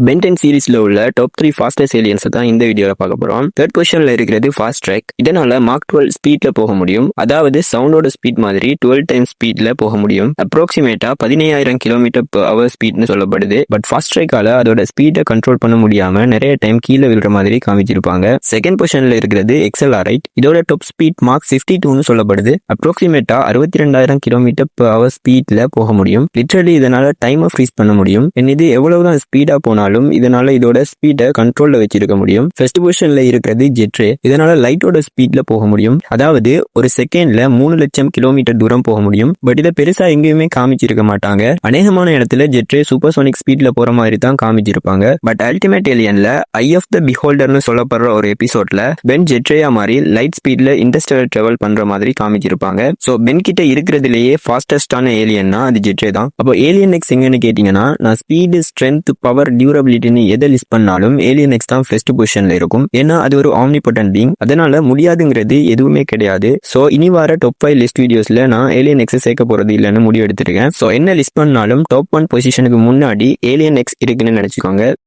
Pen 10 சீரிஸ்ல உள்ள top 3 fastest aliens தான் இந்த வீடியோல பார்க்க போறோம். தேர்ட் பொசிஷன்ல இருக்கிறது ஃபாஸ்ட் ட்ராக். இதனால மாக் 12 ஸ்பீட்ல போக முடியும். அதாவது சவுண்டோட ஸ்பீட் மாதிரி 12 டைம்ஸ் ஸ்பீட்ல போக முடியும். அப்ராக்சிமேட்டா 15,000 km/h ஸ்பீட்னு சொல்லப்படுது. பட் ஃபாஸ்ட் ட்ராக்கால அதோட ஸ்பீடை கண்ட்ரோல் பண்ண முடியாம நிறைய டைம் கீழே விழுற மாதிரி காமிச்சிருப்பாங்க. செகண்ட் பொசிஷன்ல இருக்கிறது XLR8. இதோட டாப் ஸ்பீட் மார்க் 52ன்னு சொல்லப்படுது. அப்ராக்சிமேட்டா 62,000 km/h ஸ்பீட்ல போக முடியும். லிட்டரலி இதனால டைமை ஃப்ரீஸ் பண்ண முடியும். இது எவ்வளவுதான் ஸ்பீடா போனாலும் இதனால இதோட ஸ்பீடை கண்ட்ரோல்ல வச்சிருக்க முடியும். ஃபர்ஸ்ட் பொசிஷன்ல இருக்கிறது ஜெட்ரே. இதனால லைட்டோட ஸ்பீட்ல போக முடியும். அதாவது ஒரு செகண்ட்ல 3 லட்சம் கிலோமீட்டர் தூரம் போக முடியும். பட் இதை பெருசா எங்கேயுமே காமிச்சிருக்க மாட்டாங்க. அநேகமான இடத்துல ஜெட்ரே சூப்பர்சோனிக் ஸ்பீட்ல போற மாதிரி தான் காமிச்சிருப்பாங்க. பட் அல்டிமேட் ஏலியன்ல ஐ ஆஃப் த பிஹோல்டர்னு சொல்லப்படுற ஒரு எபிசோட்ல பென் ஜெட்ரேயா மாதிரி லைட் ஸ்பீட்ல இன்டர்ஸ்டெல்லர் டிராவல் பண்ற மாதிரி காமிச்சிருப்பாங்க. சோ பென் கிட்ட இருக்கிறதுலயே ஃபாஸ்டஸ்டான ஏலியன்னா அது ஜெட்ரே தான். அப்போ ஏலியன் எக்ஸ் எங்கன்னு கேட்டீங்கன்னா, நான் ஸ்பீடு, ஸ்ட்ரென்த், பவர், டியூரபிலிட்டின்னு எதை லிஸ்ட் பண்ணாலும் ஏலியன் எக்ஸ் தான் ஃபர்ஸ்ட் பொசிஷன்ல இருக்கும். ஏன்னா அது ஒரு ஆம்னிபொட்டன்ட் பீயிங். அதனால முடியாதுங்கிறது எதுவுமே கிடையாது. சோ இனி வர டாப் 5 லிஸ்ட் வீடியோஸ்ல நான் ஏலியன் எக்ஸ் சேர்க்க போறது இல்லைன்னு முடிவு எடுத்திருக்கேன். சோ என்ன லிஸ்ட் பண்ணாலும் டாப் 1 பொசிஷனுக்கு முன்னாடி ஏலியன் எக்ஸ் இருக்குன்னு நினைச்சுக்கோங்க.